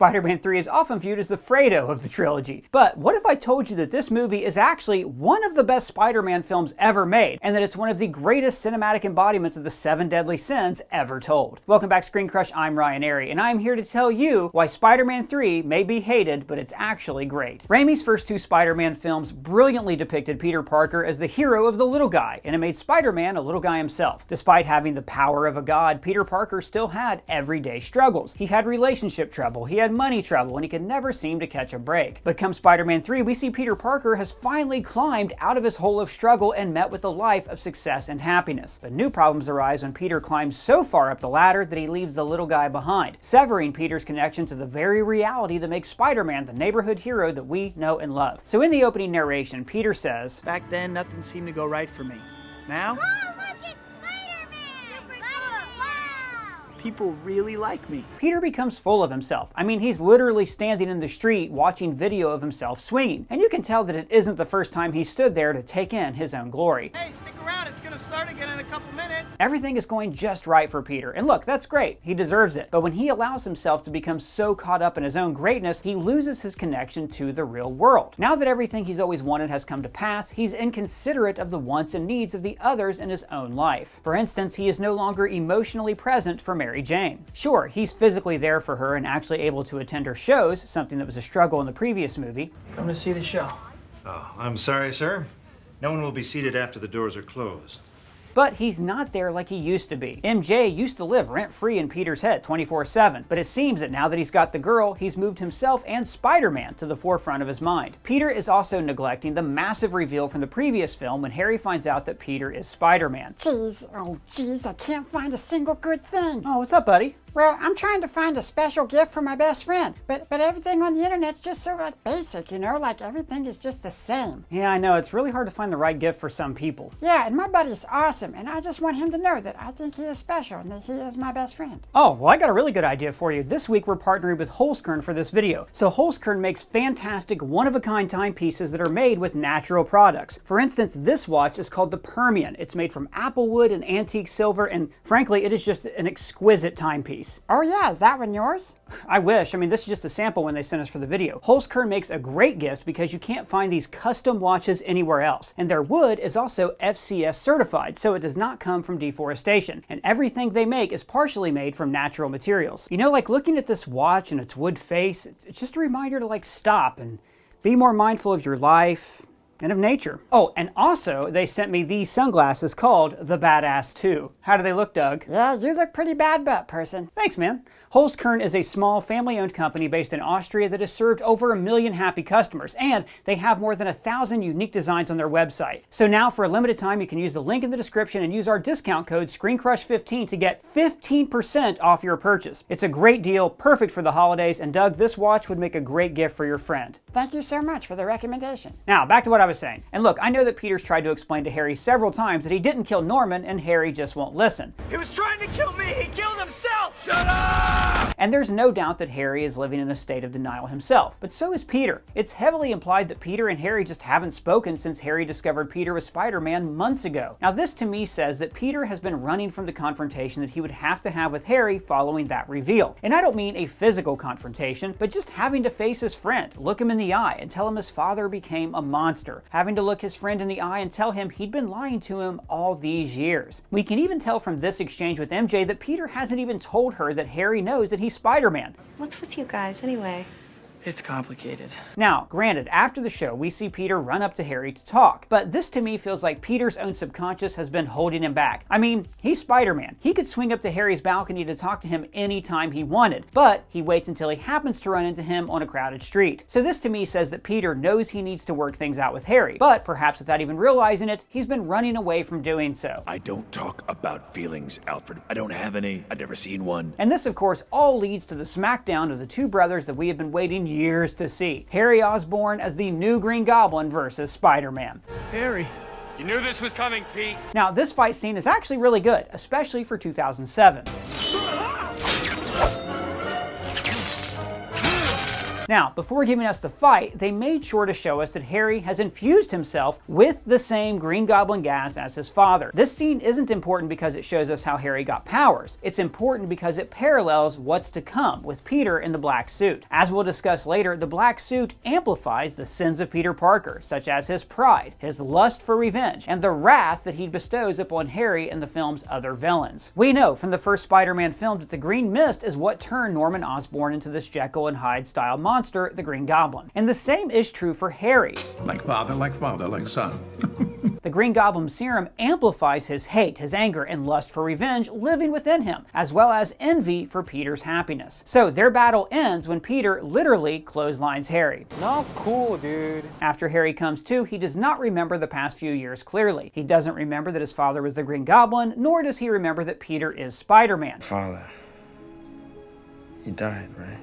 Spider-Man 3 is often viewed as the Fredo of the trilogy. But what if I told you that this movie is actually one of the best Spider-Man films ever made, and that it's one of the greatest cinematic embodiments of the 7 deadly sins ever told? Welcome back, ScreenCrush. I'm Ryan Airy, and I'm here to tell you why Spider-Man 3 may be hated, but it's actually great. Raimi's first 2 Spider-Man films brilliantly depicted Peter Parker as the hero of the little guy, and it made Spider-Man a little guy himself. Despite having the power of a god, Peter Parker still had everyday struggles. He had relationship trouble, he had money trouble, and he could never seem to catch a break. But come Spider-Man 3, we see Peter Parker has finally climbed out of his hole of struggle and met with a life of success and happiness. But new problems arise when Peter climbs so far up the ladder that he leaves the little guy behind, severing Peter's connection to the very reality that makes Spider-Man the neighborhood hero that we know and love. So in the opening narration, Peter says, "Back then, nothing seemed to go right for me. Now, people really like me." Peter becomes full of himself. I mean, he's literally standing in the street watching video of himself swinging. And you can tell that it isn't the first time he stood there to take in his own glory. Hey, stick around. It's gonna start again in a couple minutes. Everything is going just right for Peter. And look, that's great. He deserves it. But when he allows himself to become so caught up in his own greatness, he loses his connection to the real world. Now that everything he's always wanted has come to pass, he's inconsiderate of the wants and needs of the others in his own life. For instance, he is no longer emotionally present for Mary Jane. Sure, he's physically there for her and actually able to attend her shows, something that was a struggle in the previous movie. Come to see the show. Oh, I'm sorry, sir. No one will be seated after the doors are closed. But he's not there like he used to be. MJ used to live rent-free in Peter's head 24/7, but it seems that now that he's got the girl, he's moved himself and Spider-Man to the forefront of his mind. Peter is also neglecting the massive reveal from the previous film when Harry finds out that Peter is Spider-Man. Geez, I can't find a single good thing. Oh, what's up, buddy? Well, I'm trying to find a special gift for my best friend, but everything on the internet's just so basic, you know, like everything is just the same. Yeah, I know, it's really hard to find the right gift for some people. Yeah, and my buddy's awesome, and I just want him to know that I think he is special and that he is my best friend. Oh, well, I got a really good idea for you. This week we're partnering with Holzkern for this video. So Holzkern makes fantastic one-of-a-kind timepieces that are made with natural products. For instance, this watch is called the Permian. It's made from apple wood and antique silver, and frankly, it is just an exquisite timepiece. Oh yeah, is that one yours? I wish. I mean, this is just a sample when they sent us for the video. Holzkern makes a great gift because you can't find these custom watches anywhere else. And their wood is also FCS certified, so it does not come from deforestation. And everything they make is partially made from natural materials. You know, like looking at this watch and its wood face, it's just a reminder to like stop and be more mindful of your life and of nature. Oh, and also they sent me these sunglasses called the Badass 2. How do they look, Doug? Yeah, you look pretty bad butt, person. Thanks, man. Holzkern is a small family-owned company based in Austria that has served over 1 million happy customers, and they have more than 1,000 unique designs on their website. So now for a limited time, you can use the link in the description and use our discount code ScreenCrush15 to get 15% off your purchase. It's a great deal, perfect for the holidays, and Doug, this watch would make a great gift for your friend. Thank you so much for the recommendation. Now, back to what I was saying. And look, I know that Peter's tried to explain to Harry several times that he didn't kill Norman, and Harry just won't listen. He was trying to kill me. He killed himself. Shut up! And there's no doubt that Harry is living in a state of denial himself, but so is Peter. It's heavily implied that Peter and Harry just haven't spoken since Harry discovered Peter was Spider-Man months ago. Now this to me says that Peter has been running from the confrontation that he would have to have with Harry following that reveal. And I don't mean a physical confrontation, but just having to face his friend, look him in the eye and tell him his father became a monster. Having to look his friend in the eye and tell him he'd been lying to him all these years. We can even tell from this exchange with MJ that Peter hasn't even told her that Harry knows that he's Spider-Man. What's with you guys, anyway? It's complicated. Now, granted, after the show, we see Peter run up to Harry to talk, but this to me feels like Peter's own subconscious has been holding him back. I mean, he's Spider-Man. He could swing up to Harry's balcony to talk to him anytime he wanted, but he waits until he happens to run into him on a crowded street. So this to me says that Peter knows he needs to work things out with Harry, but perhaps without even realizing it, he's been running away from doing so. I don't talk about feelings, Alfred. I don't have any. I've never seen one. And this, of course, all leads to the smackdown of the two brothers that we have been waiting years to see. Harry Osborn as the new Green Goblin versus Spider-Man. Harry. You knew this was coming, Pete. Now, this fight scene is actually really good, especially for 2007. Now, before giving us the fight, they made sure to show us that Harry has infused himself with the same Green Goblin gas as his father. This scene isn't important because it shows us how Harry got powers. It's important because it parallels what's to come with Peter in the black suit. As we'll discuss later, the black suit amplifies the sins of Peter Parker, such as his pride, his lust for revenge, and the wrath that he bestows upon Harry and the film's other villains. We know from the first Spider-Man film that the green mist is what turned Norman Osborn into this Jekyll and Hyde style monster, the Green Goblin. And the same is true for Harry. Like father, like son. The Green Goblin serum amplifies his hate, his anger, and lust for revenge living within him, as well as envy for Peter's happiness. So their battle ends when Peter literally clotheslines Harry. Not cool, dude. After Harry comes to, he does not remember the past few years clearly. He doesn't remember that his father was the Green Goblin, nor does he remember that Peter is Spider-Man. Father, he died, right?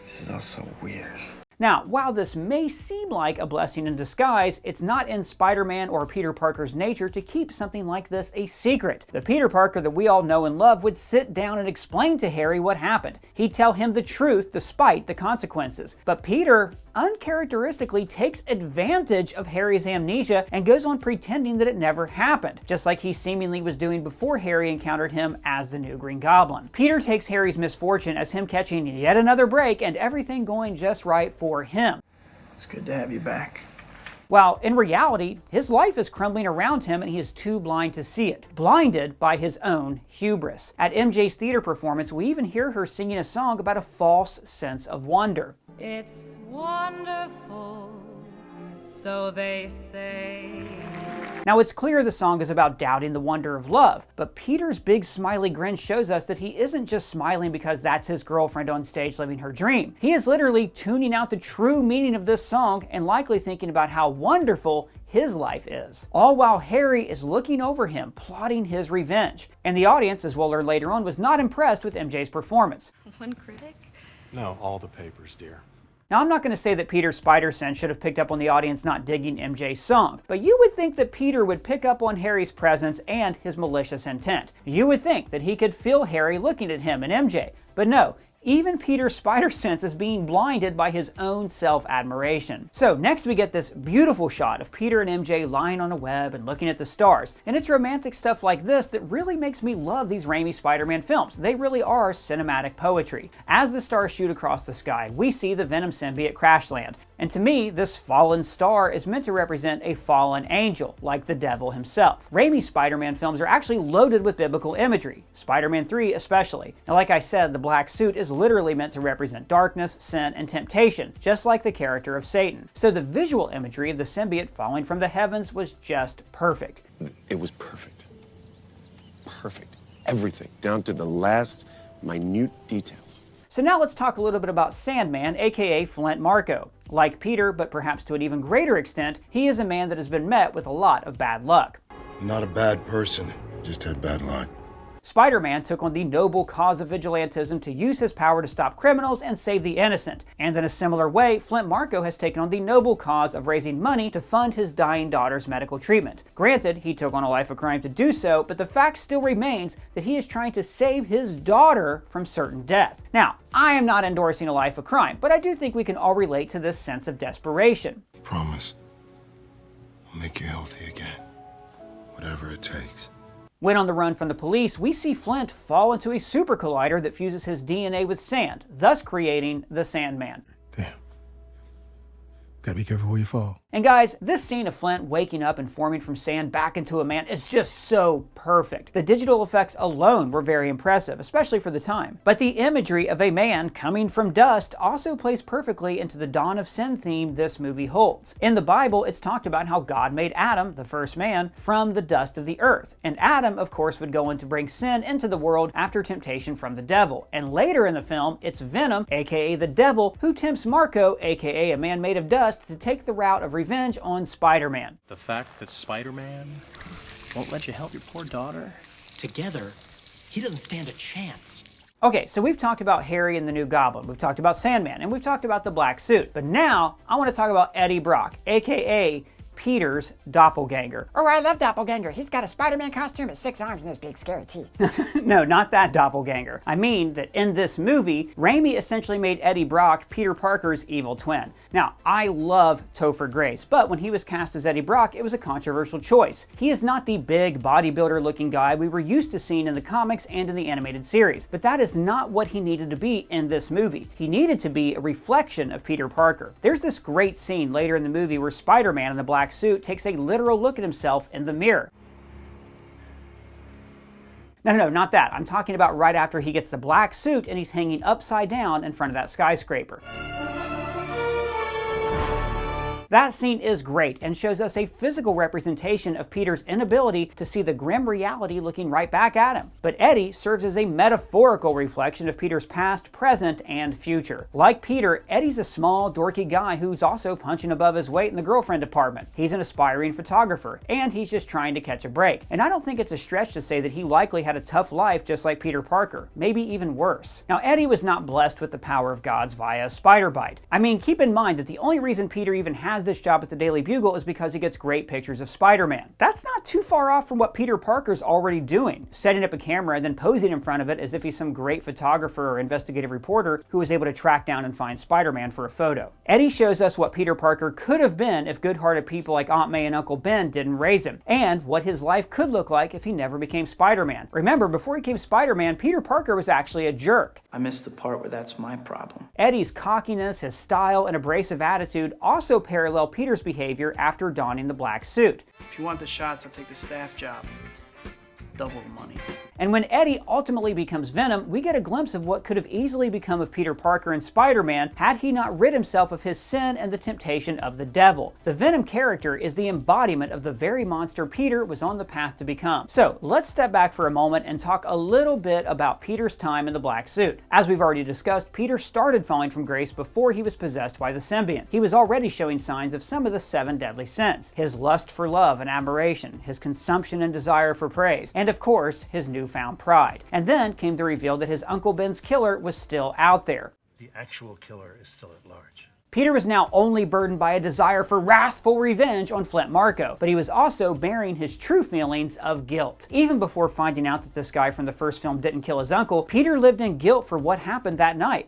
This is all so weird. Now, while this may seem like a blessing in disguise, it's not in Spider-Man or Peter Parker's nature to keep something like this a secret. The Peter Parker that we all know and love would sit down and explain to Harry what happened. He'd tell him the truth despite the consequences. But Peter uncharacteristically takes advantage of Harry's amnesia and goes on pretending that it never happened, just like he seemingly was doing before Harry encountered him as the new Green Goblin. Peter takes Harry's misfortune as him catching yet another break and everything going just right for him. It's good to have you back. While in reality, his life is crumbling around him and he is too blind to see it, blinded by his own hubris. At MJ's theater performance, we even hear her singing a song about a false sense of wonder. It's wonderful, so they say. Now, it's clear the song is about doubting the wonder of love, but Peter's big smiley grin shows us that he isn't just smiling because that's his girlfriend on stage living her dream. He is literally tuning out the true meaning of this song and likely thinking about how wonderful his life is. All while Harry is looking over him, plotting his revenge. And the audience, as we'll learn later on, was not impressed with MJ's performance. One critic? No, all the papers, dear. Now, I'm not going to say that Peter's spider sense should have picked up on the audience not digging MJ's song, but you would think that Peter would pick up on Harry's presence and his malicious intent. You would think that he could feel Harry looking at him and MJ, but no. Even Peter's spider sense is being blinded by his own self-admiration. So next we get this beautiful shot of Peter and MJ lying on a web and looking at the stars. And it's romantic stuff like this that really makes me love these Raimi Spider-Man films. They really are cinematic poetry. As the stars shoot across the sky, we see the Venom symbiote crash land. And to me, this fallen star is meant to represent a fallen angel, like the devil himself. Raimi Spider-Man films are actually loaded with biblical imagery, Spider-Man 3 especially. Now, like I said, the black suit is literally meant to represent darkness, sin, and temptation, just like the character of Satan. So the visual imagery of the symbiote falling from the heavens was just perfect. It was perfect. Perfect. Everything, down to the last minute details. So now let's talk a little bit about Sandman, aka Flint Marko. Like Peter, but perhaps to an even greater extent, he is a man that has been met with a lot of bad luck. Not a bad person, just had bad luck. Spider-Man took on the noble cause of vigilantism to use his power to stop criminals and save the innocent. And in a similar way, Flint Marko has taken on the noble cause of raising money to fund his dying daughter's medical treatment. Granted, he took on a life of crime to do so, but the fact still remains that he is trying to save his daughter from certain death. Now, I am not endorsing a life of crime, but I do think we can all relate to this sense of desperation. Promise, I'll make you healthy again. Whatever it takes. When on the run from the police, we see Flint fall into a super collider that fuses his DNA with sand, thus creating the Sandman. Damn. Gotta be careful where you fall. And guys, this scene of Flint waking up and forming from sand back into a man is just so perfect. The digital effects alone were very impressive, especially for the time. But the imagery of a man coming from dust also plays perfectly into the Dawn of Sin theme this movie holds. In the Bible, it's talked about how God made Adam, the first man, from the dust of the earth. And Adam, of course, would go on to bring sin into the world after temptation from the devil. And later in the film, it's Venom, aka the devil, who tempts Marko, aka a man made of dust, to take the route of revenge on Spider-Man. The fact that Spider-Man won't let you help your poor daughter? Together, he doesn't stand a chance. Okay, so we've talked about Harry and the new Goblin, we've talked about Sandman, and we've talked about the black suit. But now, I want to talk about Eddie Brock, aka Peter's doppelganger. Oh, I love Doppelganger. He's got a Spider-Man costume with 6 arms and those big scary teeth. No, not that doppelganger. I mean that in this movie, Raimi essentially made Eddie Brock Peter Parker's evil twin. Now, I love Topher Grace, but when he was cast as Eddie Brock, it was a controversial choice. He is not the big bodybuilder-looking guy we were used to seeing in the comics and in the animated series, but that is not what he needed to be in this movie. He needed to be a reflection of Peter Parker. There's this great scene later in the movie where Spider-Man in the black suit takes a literal look at himself in the mirror. No, not that. I'm talking about right after he gets the black suit and he's hanging upside down in front of that skyscraper. That scene is great and shows us a physical representation of Peter's inability to see the grim reality looking right back at him. But Eddie serves as a metaphorical reflection of Peter's past, present, and future. Like Peter, Eddie's a small, dorky guy who's also punching above his weight in the girlfriend department. He's an aspiring photographer, and he's just trying to catch a break. And I don't think it's a stretch to say that he likely had a tough life just like Peter Parker, maybe even worse. Now, Eddie was not blessed with the power of gods via a spider bite. I mean, keep in mind that the only reason Peter even has this job at the Daily Bugle is because he gets great pictures of Spider-Man. That's not too far off from what Peter Parker's already doing, setting up a camera and then posing in front of it as if he's some great photographer or investigative reporter who was able to track down and find Spider-Man for a photo. Eddie shows us what Peter Parker could have been if good-hearted people like Aunt May and Uncle Ben didn't raise him, and what his life could look like if he never became Spider-Man. Remember, before he became Spider-Man, Peter Parker was actually a jerk. I missed the part where that's my problem. Eddie's cockiness, his style, and abrasive attitude also parallel Peter's behavior after donning the black suit. If you want the shots, I'll take the staff job. Double the money. And when Eddie ultimately becomes Venom, we get a glimpse of what could have easily become of Peter Parker and Spider-Man had he not rid himself of his sin and the temptation of the devil. The Venom character is the embodiment of the very monster Peter was on the path to become. So let's step back for a moment and talk a little bit about Peter's time in the black suit. As we've already discussed, Peter started falling from grace before he was possessed by the symbiont. He was already showing signs of some of the 7 deadly sins: his lust for love and admiration, his consumption and desire for praise, and of course, his newfound pride. And then came the reveal that his Uncle Ben's killer was still out there. The actual killer is still at large. Peter was now only burdened by a desire for wrathful revenge on Flint Marko, but he was also bearing his true feelings of guilt. Even before finding out that this guy from the first film didn't kill his uncle, Peter lived in guilt for what happened that night.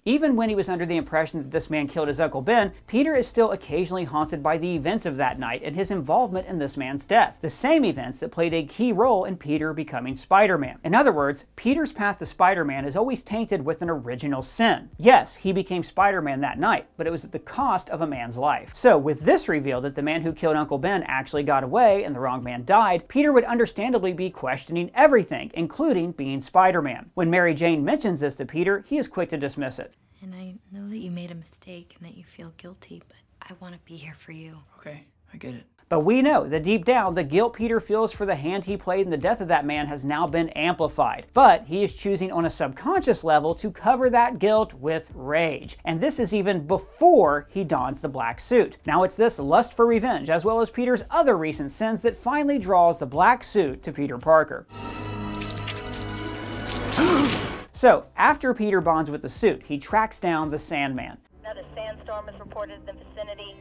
Even when he was under the impression that this man killed his Uncle Ben, Peter is still occasionally haunted by the events of that night and his involvement in this man's death, the same events that played a key role in Peter becoming Spider-Man. In other words, Peter's path to Spider-Man is always tainted with an original sin. Yes, he became Spider-Man that night, but it was at the cost of a man's life. So with this reveal that the man who killed Uncle Ben actually got away and the wrong man died, Peter would understandably be questioning everything, including being Spider-Man. When Mary Jane mentions this to Peter, he is quick to dismiss it. And I know that you made a mistake and that you feel guilty, but I want to be here for you. Okay, I get it. But we know that deep down, the guilt Peter feels for the hand he played in the death of that man has now been amplified. But he is choosing on a subconscious level to cover that guilt with rage. And this is even before he dons the black suit. Now it's this lust for revenge, as well as Peter's other recent sins, that finally draws the black suit to Peter Parker. So, after Peter bonds with the suit, he tracks down the Sandman. Another sandstorm is reported in the vicinity.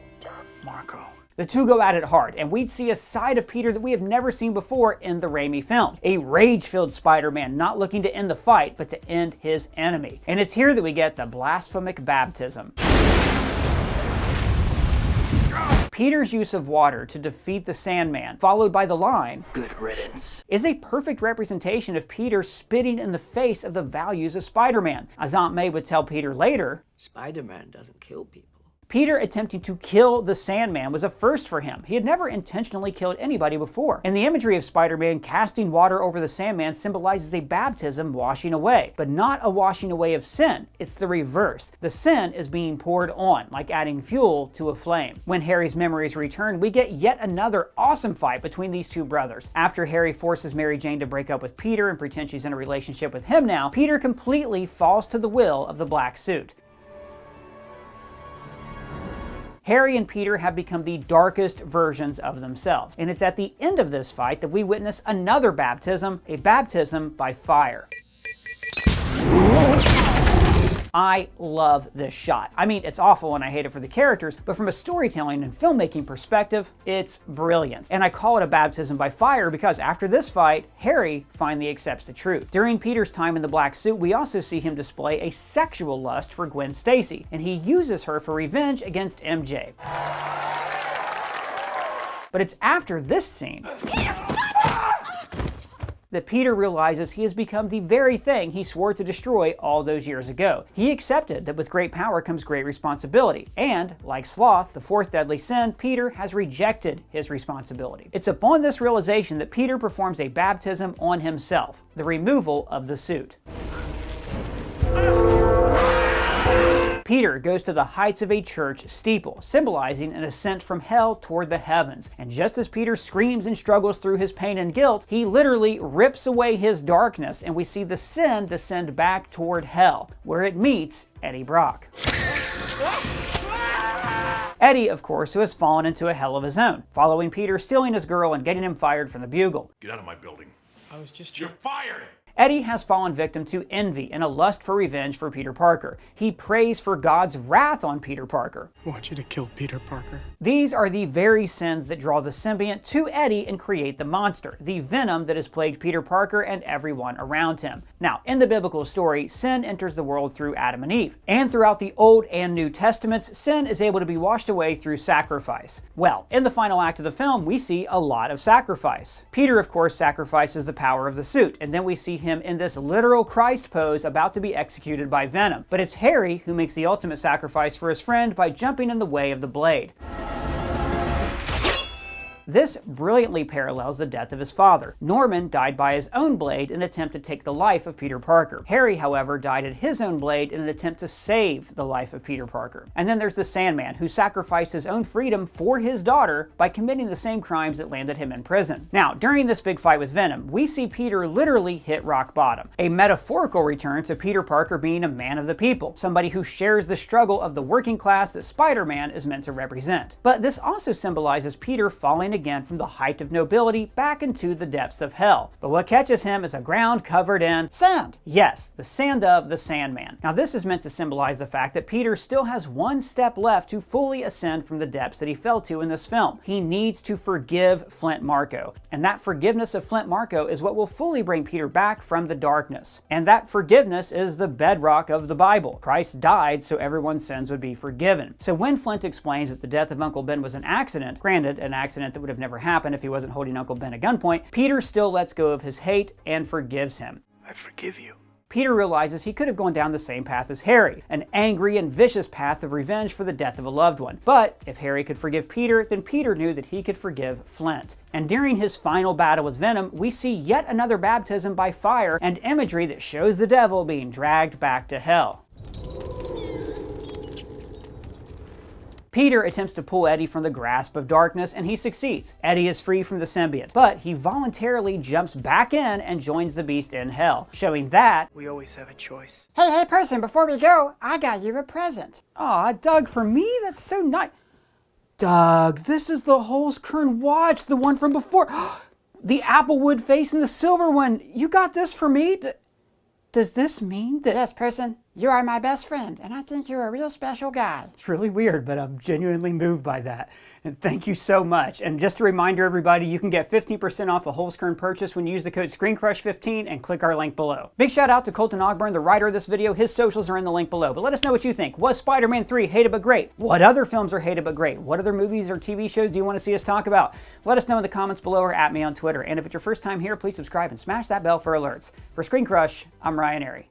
Marko. The two go at it hard, and we'd see a side of Peter that we have never seen before in the Raimi films. A rage-filled Spider-Man not looking to end the fight, but to end his enemy. And it's here that we get the blasphemic baptism. Peter's use of water to defeat the Sandman, followed by the line, "Good riddance," is a perfect representation of Peter spitting in the face of the values of Spider-Man. As Aunt May would tell Peter later, Spider-Man doesn't kill people. Peter attempting to kill the Sandman was a first for him. He had never intentionally killed anybody before. And the imagery of Spider-Man casting water over the Sandman symbolizes a baptism washing away, but not a washing away of sin. It's the reverse. The sin is being poured on, like adding fuel to a flame. When Harry's memories return, we get yet another awesome fight between these two brothers. After Harry forces Mary Jane to break up with Peter and pretend she's in a relationship with him now, Peter completely falls to the will of the black suit. Harry and Peter have become the darkest versions of themselves. And it's at the end of this fight that we witness another baptism, a baptism by fire. I love this shot. I mean, it's awful and I hate it for the characters, but from a storytelling and filmmaking perspective, it's brilliant. And I call it a baptism by fire because after this fight, Harry finally accepts the truth. During Peter's time in the black suit, we also see him display a sexual lust for Gwen Stacy, and he uses her for revenge against MJ. But it's after this scene that Peter realizes he has become the very thing he swore to destroy all those years ago. He accepted that with great power comes great responsibility, and, like sloth, the fourth deadly sin, Peter has rejected his responsibility. It's upon this realization that Peter performs a baptism on himself, the removal of the suit. Peter goes to the heights of a church steeple, symbolizing an ascent from hell toward the heavens. And just as Peter screams and struggles through his pain and guilt, he literally rips away his darkness, and we see the sin descend back toward hell, where it meets Eddie Brock. Eddie, of course, who has fallen into a hell of his own, following Peter, stealing his girl, and getting him fired from the Bugle. Get out of my building. I was just... You're fired! Eddie has fallen victim to envy and a lust for revenge for Peter Parker. He prays for God's wrath on Peter Parker. I want you to kill Peter Parker. These are the very sins that draw the symbiont to Eddie and create the monster, the venom that has plagued Peter Parker and everyone around him. Now, in the biblical story, sin enters the world through Adam and Eve. And throughout the Old and New Testaments, sin is able to be washed away through sacrifice. Well, in the final act of the film, we see a lot of sacrifice. Peter, of course, sacrifices the power of the suit, and then we see him in this literal Christ pose about to be executed by Venom. But it's Harry who makes the ultimate sacrifice for his friend by jumping in the way of the blade. This brilliantly parallels the death of his father. Norman died by his own blade in an attempt to take the life of Peter Parker. Harry, however, died at his own blade in an attempt to save the life of Peter Parker. And then there's the Sandman, who sacrificed his own freedom for his daughter by committing the same crimes that landed him in prison. Now, during this big fight with Venom, we see Peter literally hit rock bottom, a metaphorical return to Peter Parker being a man of the people, somebody who shares the struggle of the working class that Spider-Man is meant to represent. But this also symbolizes Peter falling again from the height of nobility back into the depths of hell. But what catches him is a ground covered in sand. Yes, the sand of the Sandman. Now this is meant to symbolize the fact that Peter still has one step left to fully ascend from the depths that he fell to in this film. He needs to forgive Flint Marko. And that forgiveness of Flint Marko is what will fully bring Peter back from the darkness. And that forgiveness is the bedrock of the Bible. Christ died so everyone's sins would be forgiven. So when Flint explains that the death of Uncle Ben was an accident, granted an accident that would have never happened if he wasn't holding Uncle Ben at gunpoint, Peter still lets go of his hate and forgives him. I forgive you. Peter realizes he could have gone down the same path as Harry, an angry and vicious path of revenge for the death of a loved one. But if Harry could forgive Peter, then Peter knew that he could forgive Flint. And during his final battle with Venom, we see yet another baptism by fire and imagery that shows the devil being dragged back to hell. Peter attempts to pull Eddie from the grasp of darkness, and he succeeds. Eddie is free from the symbiote, but he voluntarily jumps back in and joins the beast in hell, showing that we always have a choice. Hey, person, before we go, I got you a present. Aw, Doug, for me? That's so nice. Doug, this is the Holzkern watch, the one from before. The Applewood face and the silver one. You got this for me? Does this mean that... Yes, person, you are my best friend, and I think you're a real special guy. It's really weird, but I'm genuinely moved by that. And thank you so much. And just a reminder, everybody, you can get 15% off a Holzkern purchase when you use the code ScreenCrush15 and click our link below. Big shout out to Colton Ogburn, the writer of this video. His socials are in the link below. But let us know what you think. Was Spider-Man 3 hated but great? What other films are hated but great? What other movies or TV shows do you want to see us talk about? Let us know in the comments below or at me on Twitter. And if it's your first time here, please subscribe and smash that bell for alerts. For ScreenCrush, I'm Ryan Airy.